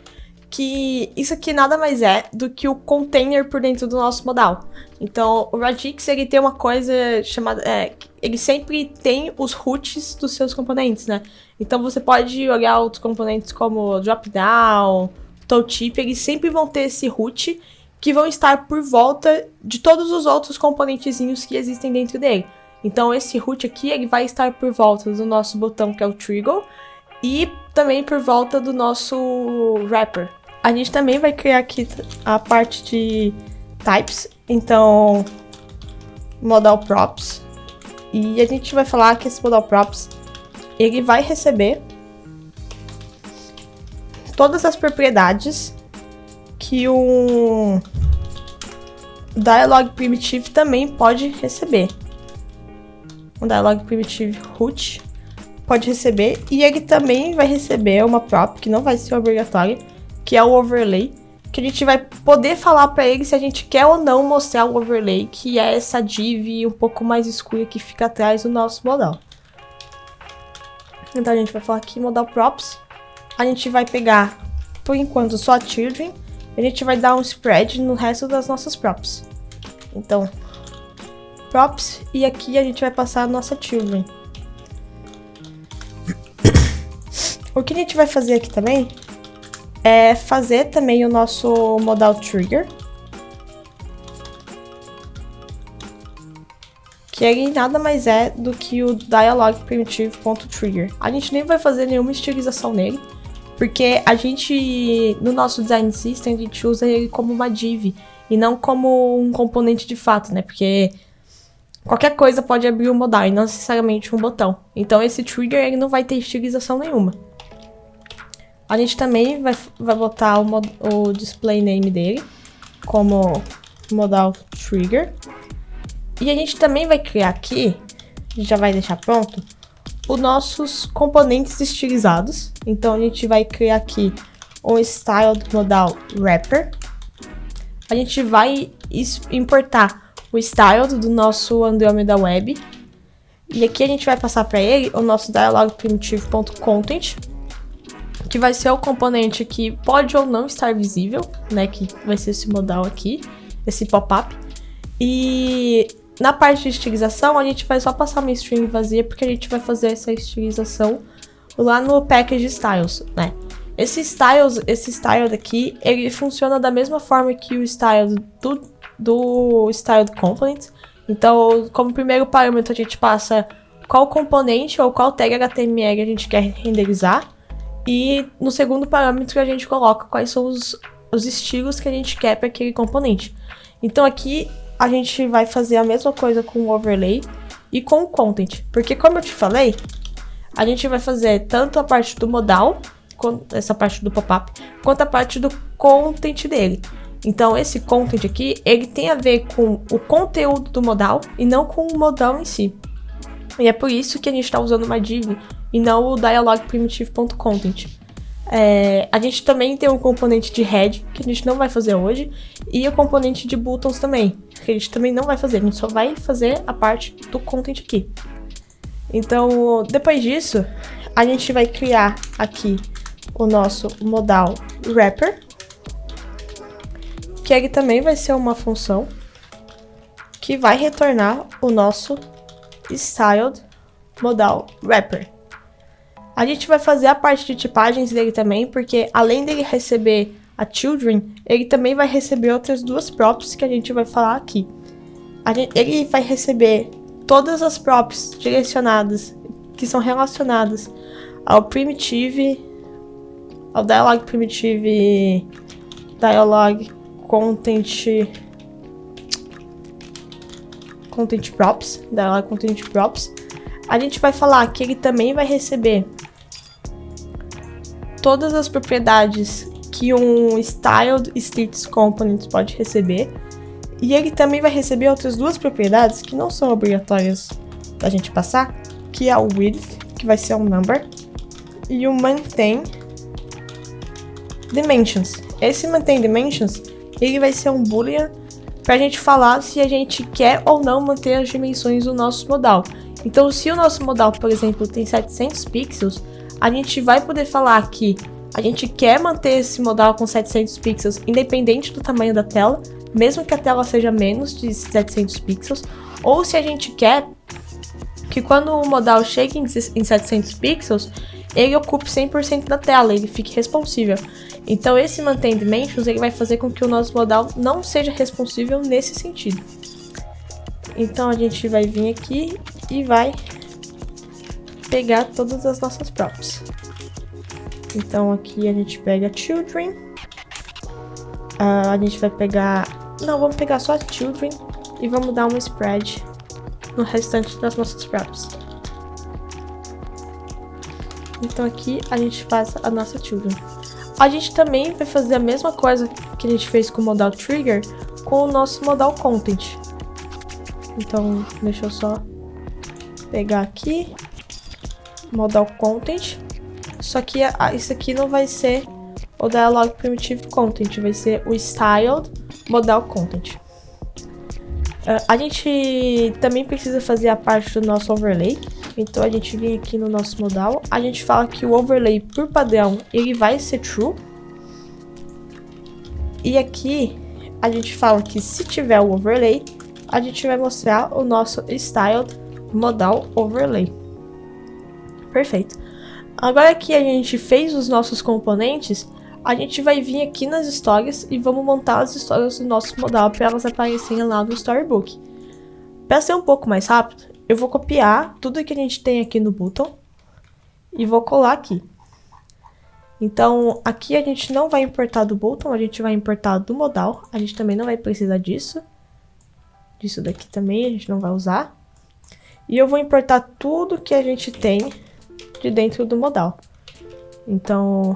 que isso aqui nada mais é do que o container por dentro do nosso modal. Então, o Radix, ele tem uma coisa chamada... ele sempre tem os roots dos seus componentes, né? Então, você pode olhar outros componentes como Dropdown, Tooltip, eles sempre vão ter esse root que vão estar por volta de todos os outros componentezinhos que existem dentro dele. Então, esse root aqui, ele vai estar por volta do nosso botão, que é o Trigger, e também por volta do nosso wrapper. A gente também vai criar aqui a parte de types, então modal props, e a gente vai falar que esse modal props ele vai receber todas as propriedades que um dialog primitive também pode receber. Um dialog primitive root pode receber, e ele também vai receber uma prop que não vai ser obrigatória, que é o overlay, que a gente vai poder falar para ele se a gente quer ou não mostrar o overlay, que é essa div um pouco mais escura que fica atrás do nosso modal. Então a gente vai falar aqui modal props, a gente vai pegar por enquanto só children, e a gente vai dar um spread no resto das nossas props. Então props, e aqui a gente vai passar a nossa children. O que a gente vai fazer aqui também é fazer também o nosso modal trigger, que ele nada mais é do que o dialogprimitive.trigger. A gente nem vai fazer nenhuma estilização nele, porque a gente, no nosso design system, a gente usa ele como uma div e não como um componente de fato, né? Porque qualquer coisa pode abrir o modal e não necessariamente um botão. Então esse trigger ele não vai ter estilização nenhuma. A gente também vai botar o display name dele como modal trigger. E a gente também vai criar aqui, já vai deixar pronto, os nossos componentes estilizados. Então a gente vai criar aqui um styled modal wrapper. A gente vai importar o styled do nosso Andromeda Web. E aqui a gente vai passar para ele o nosso dialogprimitive.content, que vai ser o componente que pode ou não estar visível, né, que vai ser esse modal aqui, esse pop-up. E na parte de estilização, a gente vai só passar uma string vazia, porque a gente vai fazer essa estilização lá no package styles, né. Esse style daqui, ele funciona da mesma forma que o style do styled component. Então, como primeiro parâmetro, a gente passa qual componente ou qual tag HTML a gente quer renderizar. E no segundo parâmetro a gente coloca quais são os estilos que a gente quer para aquele componente. Então aqui a gente vai fazer a mesma coisa com o overlay e com o content. Porque como eu te falei, a gente vai fazer tanto a parte do modal, essa parte do pop-up, quanto a parte do content dele. Então esse content aqui, ele tem a ver com o conteúdo do modal e não com o modal em si. E é por isso que a gente está usando uma div e não o dialogprimitive.content. A gente também tem um componente de head, que a gente não vai fazer hoje, e o componente de buttons também, que a gente também não vai fazer, a gente só vai fazer a parte do content aqui. Então, depois disso, a gente vai criar aqui o nosso modal wrapper, que ele também vai ser uma função que vai retornar o nosso styled modal wrapper. A gente vai fazer a parte de tipagens dele também, porque além dele receber a children, ele também vai receber outras duas props que a gente vai falar aqui. Ele vai receber todas as props direcionadas, que são relacionadas ao primitive, ao dialog primitive, dialog content props, dialog content props. A gente vai falar que ele também vai receber todas as propriedades que um styled states component pode receber. E ele também vai receber outras duas propriedades que não são obrigatórias da gente passar, que é o width, que vai ser um number, e o maintain dimensions. Esse maintain dimensions, ele vai ser um boolean pra gente falar se a gente quer ou não manter as dimensões do nosso modal. Então, se o nosso modal, por exemplo, tem 700 pixels, a gente vai poder falar que a gente quer manter esse modal com 700 pixels independente do tamanho da tela, mesmo que a tela seja menos de 700 pixels, ou se a gente quer que quando o modal chegue em 700 pixels, ele ocupe 100% da tela, ele fique responsível. Então esse Maintain Dimensions ele vai fazer com que o nosso modal não seja responsível nesse sentido. Então a gente vai vir aqui e vai pegar todas as nossas props. Então aqui a gente pega Children, a gente vai pegar, não, vamos pegar só Children e vamos dar uma spread no restante das nossas props. Então aqui a gente passa a nossa Children. A gente também vai fazer a mesma coisa que a gente fez com o modal Trigger com o nosso modal Content. Então deixa eu só pegar aqui modal Content. Só que isso aqui não vai ser o Dialog Primitive Content, vai ser o Styled Modal Content. A gente também precisa fazer a parte do nosso overlay. Então a gente vem aqui no nosso modal, a gente fala que o overlay por padrão ele vai ser true. E aqui a gente fala que se tiver o overlay, a gente vai mostrar o nosso Styled Modal Overlay. Perfeito. Agora que a gente fez os nossos componentes, a gente vai vir aqui nas histórias e vamos montar as histórias do nosso modal para elas aparecerem lá no Storybook. Para ser um pouco mais rápido, eu vou copiar tudo que a gente tem aqui no button e vou colar aqui. Então, aqui a gente não vai importar do button, a gente vai importar do modal. A gente também não vai precisar disso. Disso daqui também a gente não vai usar. E eu vou importar tudo que a gente tem de dentro do modal. Então,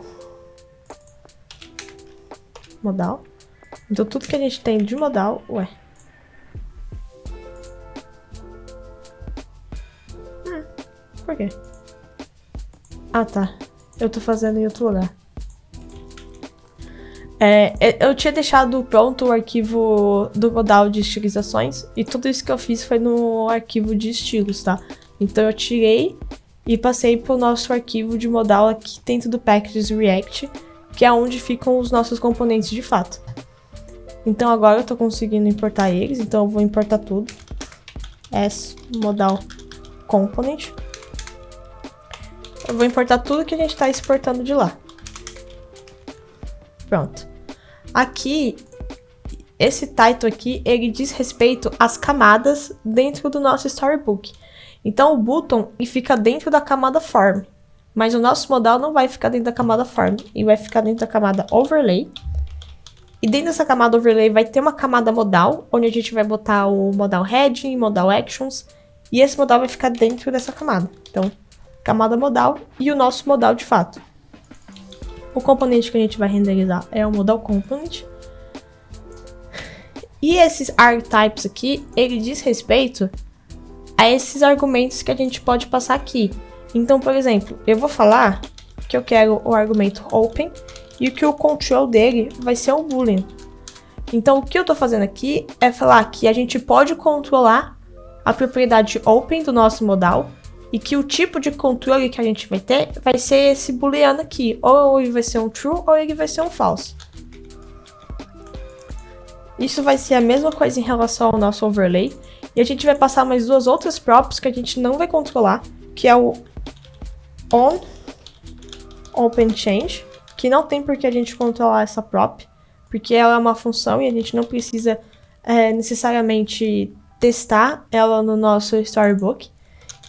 modal. Então, tudo que a gente tem de modal, por quê? Ah, tá. Eu tô fazendo em outro lugar. Eu tinha deixado pronto o arquivo do modal de estilizações e tudo isso que eu fiz foi no arquivo de estilos, tá? Então eu tirei e passei pro nosso arquivo de modal aqui dentro do Packages React, que é onde ficam os nossos componentes de fato. Então agora eu tô conseguindo importar eles, então eu vou importar tudo. As modal component. Eu vou importar tudo que a gente tá exportando de lá. Pronto. Aqui, esse title aqui, ele diz respeito às camadas dentro do nosso Storybook. Então o button ele fica dentro da camada Form, mas o nosso modal não vai ficar dentro da camada Form, ele vai ficar dentro da camada Overlay. E dentro dessa camada Overlay vai ter uma camada modal, onde a gente vai botar o modal Heading, modal Actions, e esse modal vai ficar dentro dessa camada. Então, camada modal e o nosso modal de fato. O componente que a gente vai renderizar é o modal component. E esses argtypes aqui, ele diz respeito a esses argumentos que a gente pode passar aqui. Então, por exemplo, eu vou falar que eu quero o argumento open e que o control dele vai ser um boolean. Então, o que eu estou fazendo aqui é falar que a gente pode controlar a propriedade open do nosso modal e que o tipo de controle que a gente vai ter vai ser esse booleano aqui. Ou ele vai ser um true ou ele vai ser um false. Isso vai ser a mesma coisa em relação ao nosso overlay. E a gente vai passar mais duas outras props que a gente não vai controlar, que é o on open change, que não tem por que a gente controlar essa prop, porque ela é uma função e a gente não precisa necessariamente testar ela no nosso Storybook.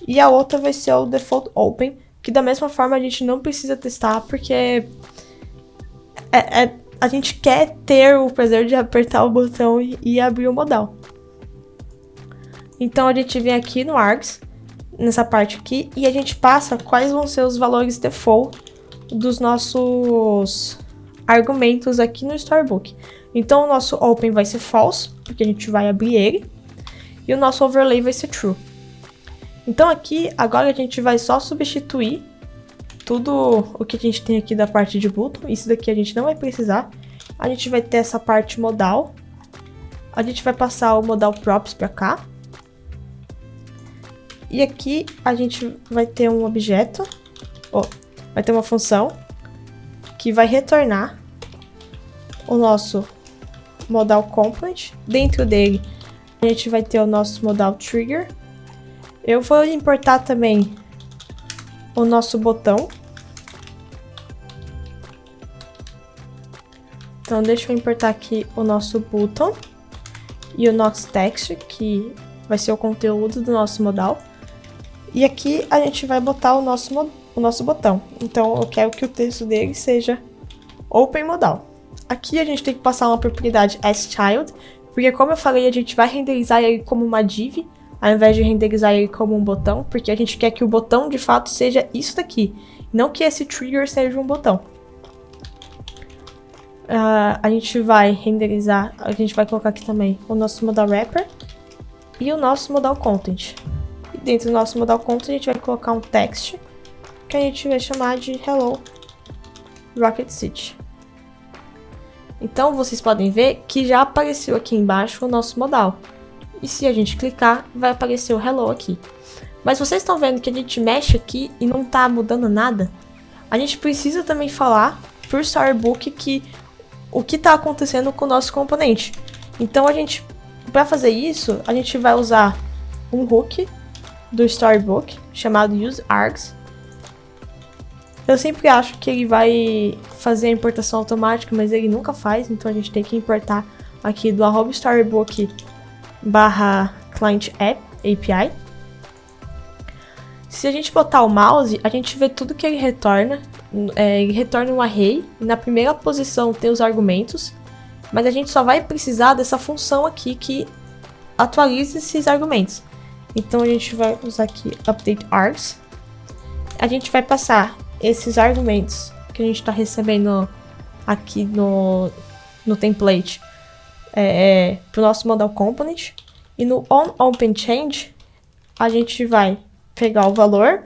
E a outra vai ser o default open, que da mesma forma a gente não precisa testar, porque a gente quer ter o prazer de apertar o botão e abrir o modal. Então a gente vem aqui no args, nessa parte aqui, e a gente passa quais vão ser os valores default dos nossos argumentos aqui no Storybook. Então o nosso open vai ser false, porque a gente vai abrir ele, e o nosso overlay vai ser true. Então aqui, agora a gente vai só substituir tudo o que a gente tem aqui da parte de button. Isso daqui a gente não vai precisar. A gente vai ter essa parte modal. A gente vai passar o modal props para cá. E aqui a gente vai ter um objeto, vai ter uma função que vai retornar o nosso modal component. Dentro dele a gente vai ter o nosso modal trigger. Eu vou importar também o nosso botão. Então deixa eu importar aqui o nosso button e o nosso text, que vai ser o conteúdo do nosso modal. E aqui a gente vai botar o nosso botão. Então eu quero que o texto dele seja open modal. Aqui a gente tem que passar uma propriedade asChild, porque como eu falei, a gente vai renderizar ele como uma div, ao invés de renderizar ele como um botão, porque a gente quer que o botão de fato seja isso daqui, não que esse trigger seja um botão. A gente vai renderizar, a gente vai colocar aqui também o nosso modal wrapper e o nosso modal content. E dentro do nosso modal content a gente vai colocar um text que a gente vai chamar de hello Rocket City. Então vocês podem ver que já apareceu aqui embaixo o nosso modal. E se a gente clicar, vai aparecer o hello aqui. Mas vocês estão vendo que a gente mexe aqui e não está mudando nada? A gente precisa também falar por Storybook o que está acontecendo com o nosso componente. Então para fazer isso, a gente vai usar um hook do Storybook chamado useArgs. Eu sempre acho que ele vai fazer a importação automática, mas ele nunca faz, então a gente tem que importar aqui do @storybook /client app API. Se a gente botar o mouse, a gente vê tudo que ele retorna. Ele retorna um array, e na primeira posição tem os argumentos, mas a gente só vai precisar dessa função aqui que atualiza esses argumentos. Então a gente vai usar aqui updateArgs. A gente vai passar esses argumentos que a gente está recebendo aqui no template para o nosso modal component. E no onOpenChange a gente vai pegar o valor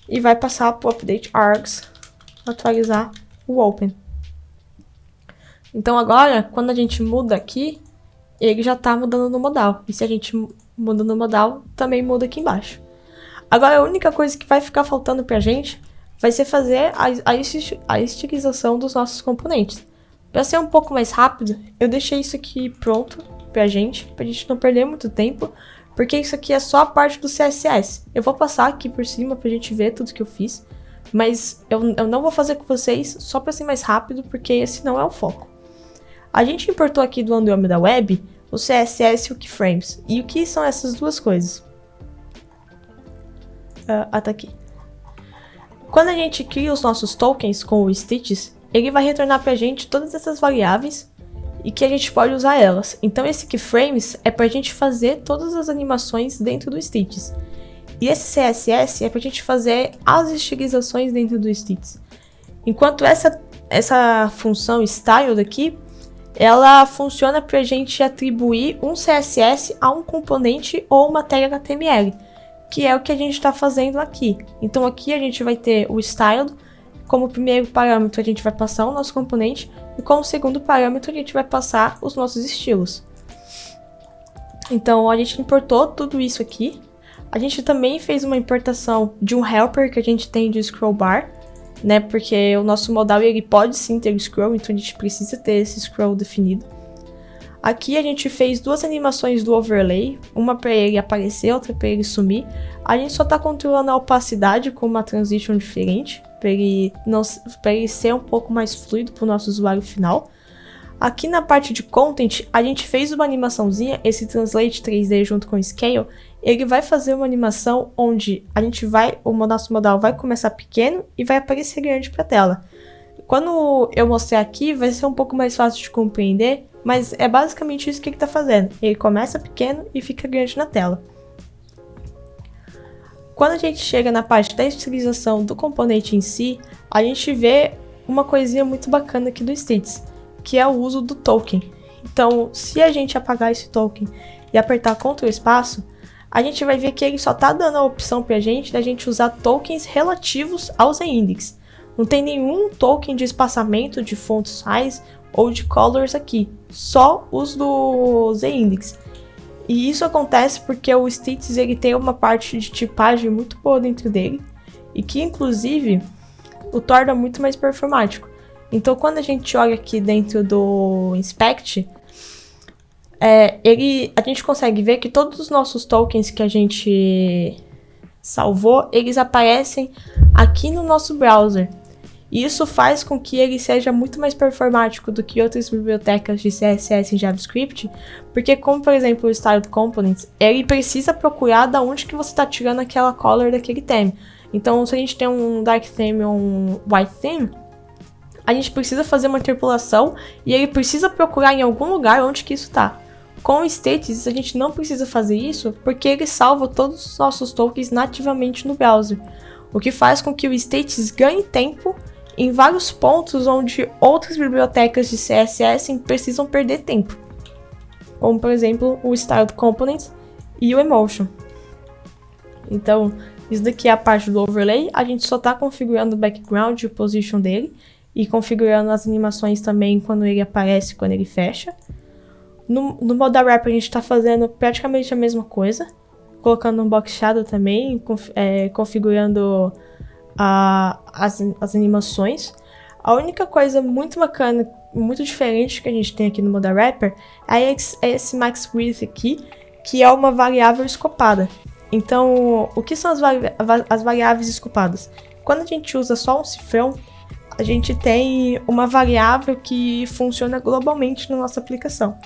e vai passar para o updateArgs atualizar o open. Então agora, quando a gente muda aqui, ele já está mudando no modal. E se a gente muda no modal, também muda aqui embaixo. Agora a única coisa que vai ficar faltando pra gente vai ser fazer a estilização dos nossos componentes. Para ser um pouco mais rápido, eu deixei isso aqui pronto pra gente não perder muito tempo, porque isso aqui é só a parte do CSS. Eu vou passar aqui por cima pra gente ver tudo que eu fiz, mas eu não vou fazer com vocês só para ser mais rápido, porque esse não é o foco. A gente importou aqui do Andromeda Web o CSS e o Keyframes. E o que são essas duas coisas? Tá aqui. Quando a gente cria os nossos tokens com o Stitches, ele vai retornar pra gente todas essas variáveis e que a gente pode usar elas. Então esse Keyframes é pra gente fazer todas as animações dentro do Stitches. E esse CSS é pra gente fazer as estilizações dentro do Stitches. Enquanto essa função style daqui, ela funciona pra gente atribuir um CSS a um componente ou uma tag HTML, que é o que a gente está fazendo aqui. Então aqui a gente vai ter o style, como primeiro parâmetro a gente vai passar o nosso componente, e como segundo parâmetro a gente vai passar os nossos estilos. Então a gente importou tudo isso aqui. A gente também fez uma importação de um helper que a gente tem de scroll bar, né? Porque o nosso modal ele pode sim ter scroll, então a gente precisa ter esse scroll definido. Aqui a gente fez duas animações do overlay, uma para ele aparecer, outra para ele sumir. A gente só está controlando a opacidade com uma transition diferente, para ele ser um pouco mais fluido para o nosso usuário final. Aqui na parte de content, a gente fez uma animaçãozinha, esse Translate 3D junto com o Scale, ele vai fazer uma animação onde o nosso modal vai começar pequeno e vai aparecer grande para a tela. Quando eu mostrar aqui, vai ser um pouco mais fácil de compreender, mas é basicamente isso que ele está fazendo. Ele começa pequeno e fica grande na tela. Quando a gente chega na parte da estilização do componente em si, a gente vê uma coisinha muito bacana aqui do Stitches, que é o uso do token. Então, se a gente apagar esse token e apertar Ctrl espaço, a gente vai ver que ele só está dando a opção para a gente da gente usar tokens relativos ao ZIndex. Não tem nenhum token de espaçamento de font size ou de colors aqui, só os do Z-Index. E isso acontece porque o Stitch ele tem uma parte de tipagem muito boa dentro dele, e que inclusive o torna muito mais performático. Então quando a gente olha aqui dentro do Inspect, a gente consegue ver que todos os nossos tokens que a gente salvou, eles aparecem aqui no nosso browser. E isso faz com que ele seja muito mais performático do que outras bibliotecas de CSS em JavaScript, porque como, por exemplo, o Styled Components, ele precisa procurar da onde que você está tirando aquela color daquele theme. Então, se a gente tem um dark theme ou um white theme, a gente precisa fazer uma interpolação e ele precisa procurar em algum lugar onde que isso está. Com o States, a gente não precisa fazer isso porque ele salva todos os nossos tokens nativamente no browser, o que faz com que o States ganhe tempo em vários pontos onde outras bibliotecas de CSS precisam perder tempo, como por exemplo o Styled Components e o Emotion. Então, isso daqui é a parte do overlay, a gente só está configurando o background e o position dele, e configurando as animações também quando ele aparece e quando ele fecha. No Modal Wrapper a gente está fazendo praticamente a mesma coisa, colocando um box shadow também, configurando as animações. A única coisa muito bacana, muito diferente que a gente tem aqui no Modal Wrapper é esse max width aqui, que é uma variável escopada. Então, o que são as variáveis escopadas? Quando a gente usa só um cifrão, a gente tem uma variável que funciona globalmente na nossa aplicação.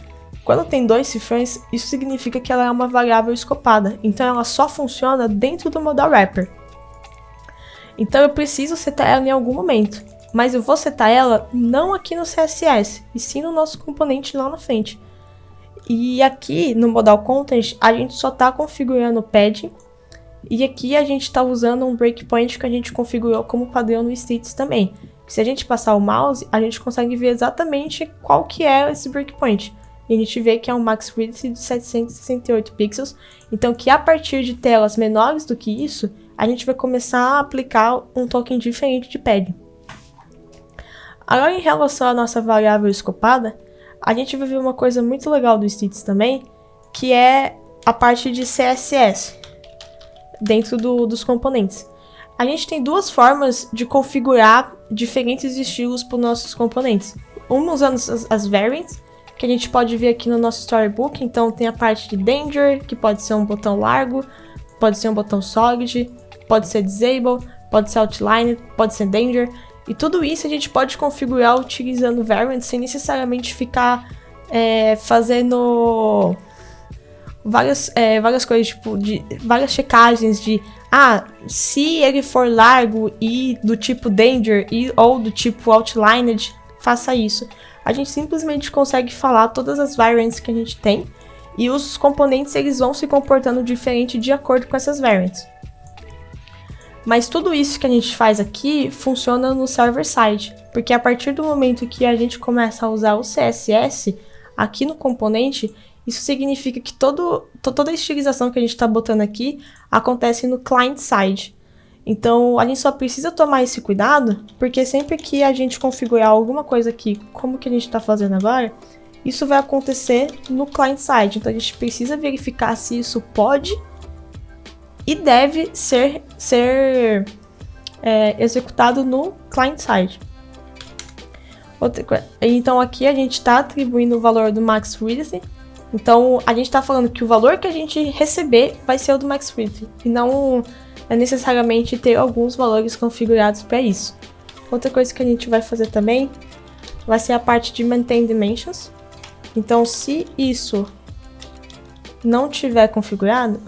Quando tem 2 cifrões, isso significa que ela é uma variável escopada, então ela só funciona dentro do Modal Wrapper. Então eu preciso setar ela em algum momento, mas eu vou setar ela não aqui no CSS, e sim no nosso componente lá na frente. E aqui no Modal Content a gente só está configurando o padding, e aqui a gente está usando um breakpoint que a gente configurou como padrão no Stitch também. Se a gente passar o mouse, a gente consegue ver exatamente qual que é esse breakpoint. E a gente vê que é um max width de 768 pixels, então que a partir de telas menores do que isso, a gente vai começar a aplicar um token diferente de padding. Agora, em relação à nossa variável escopada, a gente vai ver uma coisa muito legal do Stitch também, que é a parte de CSS dentro dos componentes. A gente tem 2 formas de configurar diferentes estilos para os nossos componentes. Uma usando as variants, que a gente pode ver aqui no nosso Storybook. Então tem a parte de Danger, que pode ser um botão largo, pode ser um botão solid, pode ser Disable, pode ser Outline, pode ser Danger. E tudo isso a gente pode configurar utilizando variants sem necessariamente ficar fazendo várias coisas, tipo, várias checagens de se ele for largo e do tipo Danger ou do tipo Outlined, faça isso. A gente simplesmente consegue falar todas as variants que a gente tem e os componentes eles vão se comportando diferente de acordo com essas variants. Mas tudo isso que a gente faz aqui funciona no server-side, porque a partir do momento que a gente começa a usar o CSS aqui no componente, isso significa que toda a estilização que a gente está botando aqui acontece no client-side. Então, a gente só precisa tomar esse cuidado, porque sempre que a gente configurar alguma coisa aqui, como que a gente está fazendo agora, isso vai acontecer no client-side. Então, a gente precisa verificar se isso pode e deve ser executado no client-side. Então, aqui a gente está atribuindo o valor do max width. Então, a gente está falando que o valor que a gente receber vai ser o do max width, e não é necessariamente ter alguns valores configurados para isso. Outra coisa que a gente vai fazer também vai ser a parte de Maintain Dimensions. Então, se isso não tiver configurado,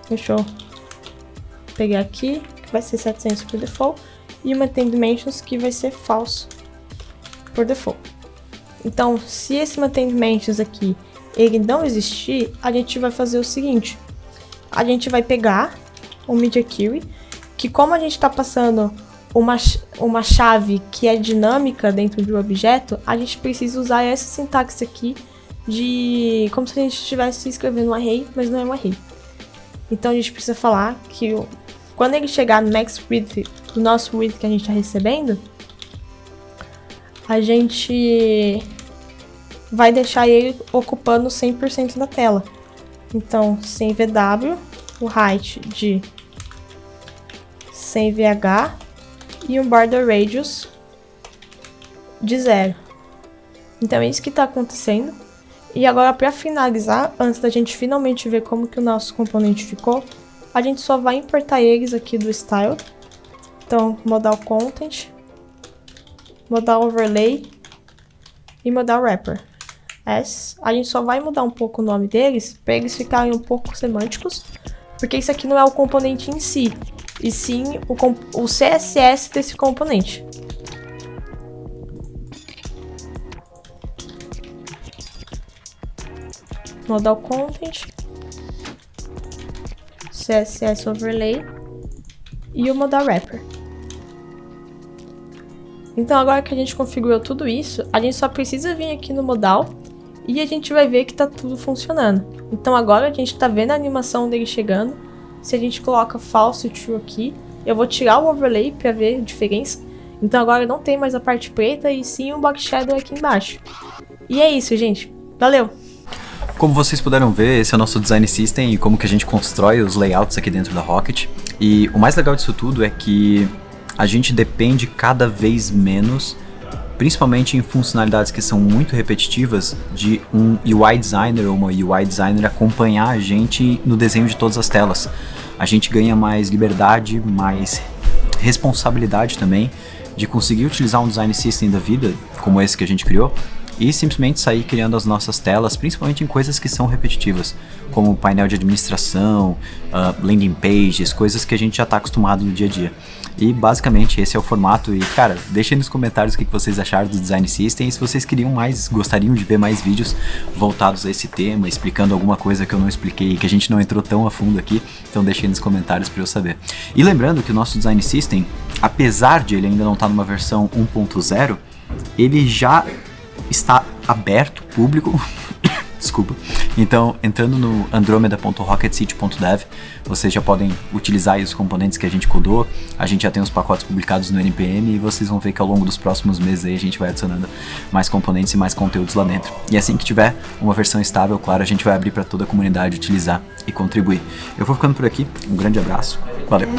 deixa eu pegar aqui, que vai ser 700 por default, e o Maintain Dimensions que vai ser false por default. Então, se esse Maintain Dimensions aqui ele não existir, a gente vai fazer o seguinte: a gente vai pegar o Media Query, que como a gente está passando uma chave que é dinâmica dentro do objeto, a gente precisa usar essa sintaxe aqui de como se a gente estivesse escrevendo um array, mas não é um array. Então a gente precisa falar que quando ele chegar no max width do nosso width que a gente está recebendo, a gente vai deixar ele ocupando 100% da tela. Então, sem VW, o height de 100 VH e um border radius de 0. Então é isso que está acontecendo. E agora, para finalizar, antes da gente finalmente ver como que o nosso componente ficou, a gente só vai importar eles aqui do style. Então, modal content, modal overlay e modal wrapper. A gente só vai mudar um pouco o nome deles para eles ficarem um pouco semânticos, porque isso aqui não é o componente em si, e sim o CSS desse componente. Modal content, CSS overlay e o modal wrapper. Então agora que a gente configurou tudo isso, a gente só precisa vir aqui no modal e a gente vai ver que tá tudo funcionando. Então agora a gente tá vendo a animação dele chegando. Se a gente coloca false true aqui, eu vou tirar o overlay para ver a diferença. Então agora não tem mais a parte preta e sim um box shadow aqui embaixo. E é isso, gente. Valeu! Como vocês puderam ver, esse é o nosso design system e como que a gente constrói os layouts aqui dentro da Rocket. E o mais legal disso tudo é que a gente depende cada vez menos, principalmente em funcionalidades que são muito repetitivas, de um UI designer ou uma UI designer acompanhar a gente no desenho de todas as telas. A gente ganha mais liberdade, mais responsabilidade também de conseguir utilizar um design system da vida, como esse que a gente criou, e simplesmente sair criando as nossas telas, principalmente em coisas que são repetitivas, como painel de administração, landing pages, coisas que a gente já está acostumado no dia a dia. E basicamente esse é o formato. E cara, deixem nos comentários o que vocês acharam do Design System e se vocês gostariam de ver mais vídeos voltados a esse tema, explicando alguma coisa que eu não expliquei, que a gente não entrou tão a fundo aqui, então deixem nos comentários para eu saber. E lembrando que o nosso Design System, apesar de ele ainda não estar numa versão 1.0, ele já está aberto, público, desculpa. Então, entrando no andromeda.rocketcity.dev, vocês já podem utilizar aí os componentes que a gente codou. A gente já tem os pacotes publicados no NPM e vocês vão ver que ao longo dos próximos meses aí a gente vai adicionando mais componentes e mais conteúdos lá dentro. E assim que tiver uma versão estável, claro, a gente vai abrir para toda a comunidade utilizar e contribuir. Eu vou ficando por aqui, um grande abraço, valeu!